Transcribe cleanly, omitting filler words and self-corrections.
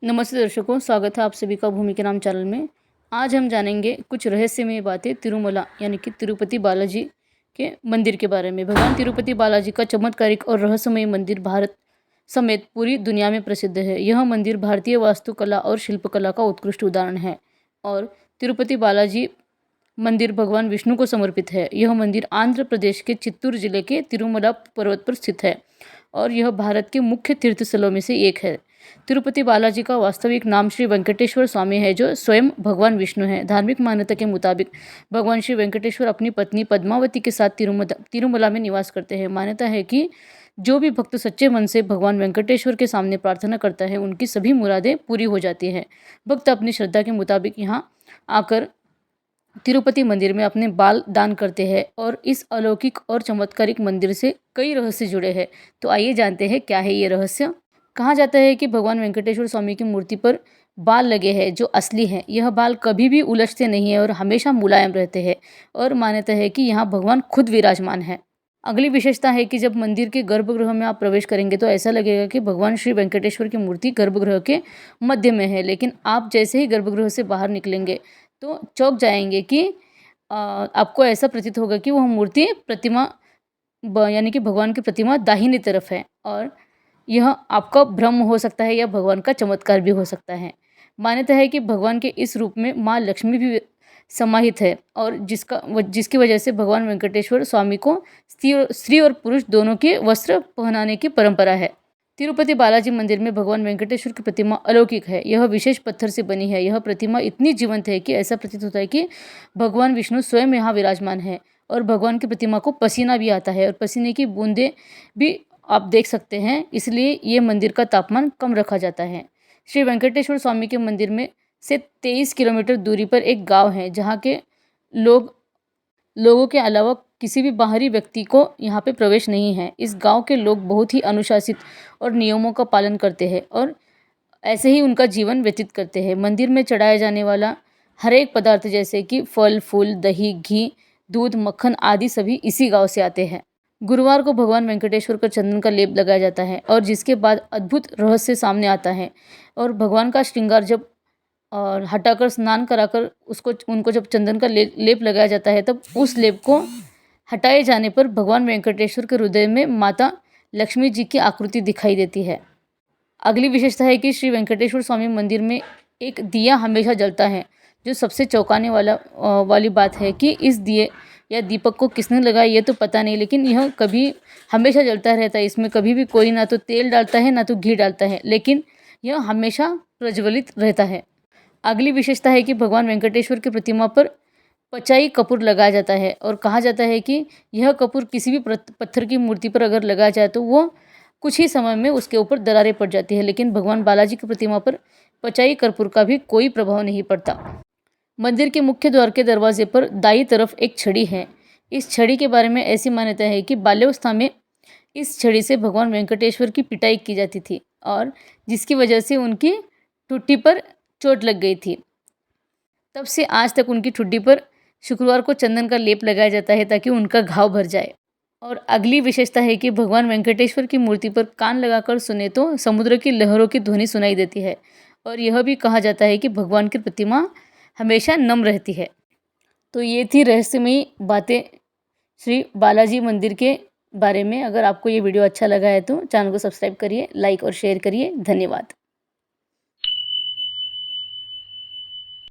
नमस्ते दर्शकों, स्वागत है आप सभी का भूमि के नाम चैनल में। आज हम जानेंगे कुछ रहस्यमय बातें तिरुमला यानी कि तिरुपति बालाजी के मंदिर के बारे में। भगवान तिरुपति बालाजी का चमत्कारिक और रहस्यमय मंदिर भारत समेत पूरी दुनिया में प्रसिद्ध है। यह मंदिर भारतीय वास्तुकला और शिल्पकला का उत्कृष्ट उदाहरण है और तिरुपति बालाजी मंदिर भगवान विष्णु को समर्पित है। यह मंदिर आंध्र प्रदेश के चित्तूर जिले के तिरुमला पर्वत पर स्थित है और यह भारत के मुख्य तीर्थ स्थलों में से एक है। तिरुपति बालाजी का वास्तविक नाम श्री वेंकटेश्वर स्वामी है, जो स्वयं भगवान विष्णु हैं। धार्मिक मान्यता के मुताबिक भगवान श्री वेंकटेश्वर अपनी पत्नी पद्मावती के साथ तिरुमला में निवास करते हैं। मान्यता है कि जो भी भक्त सच्चे मन से भगवान वेंकटेश्वर के सामने प्रार्थना करता है, उनकी सभी मुरादें पूरी हो जाती हैं। भक्त अपनी श्रद्धा के मुताबिक यहाँ आकर तिरुपति मंदिर में अपने बाल दान करते हैं और इस अलौकिक और चमत्कारिक मंदिर से कई रहस्य जुड़े हैं। तो आइए जानते हैं क्या है ये रहस्य। कहा जाता है कि भगवान वेंकटेश्वर स्वामी की मूर्ति पर बाल लगे हैं जो असली हैं। यह बाल कभी भी उलझते नहीं हैं और हमेशा मुलायम रहते हैं और मान्यता है कि यहाँ भगवान खुद विराजमान है। अगली विशेषता है कि जब मंदिर के गर्भगृह में आप प्रवेश करेंगे तो ऐसा लगेगा कि भगवान श्री वेंकटेश्वर की मूर्ति गर्भगृह के मध्य में है, लेकिन आप जैसे ही गर्भगृह से बाहर निकलेंगे तो चौंक जाएंगे कि आपको ऐसा प्रतीत होगा कि वह मूर्ति प्रतिमा यानी कि भगवान की प्रतिमा दाहिनी तरफ है और यह आपका भ्रम हो सकता है या भगवान का चमत्कार भी हो सकता है। मान्यता है कि भगवान के इस रूप में माँ लक्ष्मी भी समाहित है और जिसकी वजह से भगवान वेंकटेश्वर स्वामी को स्त्री और पुरुष दोनों के वस्त्र पहनाने की परंपरा है। तिरुपति बालाजी मंदिर में भगवान वेंकटेश्वर की प्रतिमा अलौकिक है। यह विशेष पत्थर से बनी है। यह प्रतिमा इतनी जीवंत है कि ऐसा प्रतीत होता है कि भगवान विष्णु स्वयं यहाँ विराजमान है और भगवान की प्रतिमा को पसीना भी आता है और पसीने की बूंदें भी आप देख सकते हैं, इसलिए ये मंदिर का तापमान कम रखा जाता है। श्री वेंकटेश्वर स्वामी के मंदिर में से 23 किलोमीटर दूरी पर एक गांव है जहाँ के लोगों के अलावा किसी भी बाहरी व्यक्ति को यहाँ पे प्रवेश नहीं है। इस गांव के लोग बहुत ही अनुशासित और नियमों का पालन करते हैं और ऐसे ही उनका जीवन व्यतीत करते हैं। मंदिर में चढ़ाया जाने वाला हर एक पदार्थ जैसे कि फल, फूल, दही, घी, दूध, मक्खन आदि सभी इसी गांव से आते हैं। गुरुवार को भगवान वेंकटेश्वर का चंदन का लेप लगाया जाता है और जिसके बाद अद्भुत रहस्य सामने आता है और भगवान का श्रृंगार जब हटाकर स्नान कराकर उनको जब चंदन का लेप लगाया जाता है, तब उस लेप को हटाए जाने पर भगवान वेंकटेश्वर के हृदय में माता लक्ष्मी जी की आकृति दिखाई देती है। अगली विशेषता है कि श्री वेंकटेश्वर स्वामी मंदिर में एक दिया हमेशा जलता है। जो सबसे चौंकाने वाली बात है कि इस दिए या दीपक को किसने लगाया ये तो पता नहीं, लेकिन यह कभी हमेशा जलता रहता है। इसमें कभी भी कोई ना तो तेल डालता है ना तो घी डालता है, लेकिन यह हमेशा प्रज्वलित रहता है। अगली विशेषता है कि भगवान वेंकटेश्वर की प्रतिमा पर पचाई कपूर लगाया जाता है और कहा जाता है कि यह कपूर किसी भी पत्थर की मूर्ति पर अगर लगाया जाए तो वो कुछ ही समय में उसके ऊपर दरारें पड़ जाती है, लेकिन भगवान बालाजी की प्रतिमा पर पचाई कपूर का भी कोई प्रभाव नहीं पड़ता। मंदिर के मुख्य द्वार के दरवाजे पर दाईं तरफ एक छड़ी है। इस छड़ी के बारे में ऐसी मान्यता है कि बाल्यावस्था में इस छड़ी से भगवान वेंकटेश्वर की पिटाई की जाती थी और जिसकी वजह से उनकी ठुड्डी पर चोट लग गई थी। तब से आज तक उनकी ठुड्डी पर शुक्रवार को चंदन का लेप लगाया जाता है ताकि उनका घाव भर जाए। और अगली विशेषता है कि भगवान वेंकटेश्वर की मूर्ति पर कान लगाकर सुने तो समुद्र की लहरों की ध्वनि सुनाई देती है और यह भी कहा जाता है कि भगवान की प्रतिमा हमेशा नम रहती है। तो ये थी रहस्यमयी बातें श्री बालाजी मंदिर के बारे में। अगर आपको ये वीडियो अच्छा लगा है तो चैनल को सब्सक्राइब करिए, लाइक और शेयर करिए। धन्यवाद।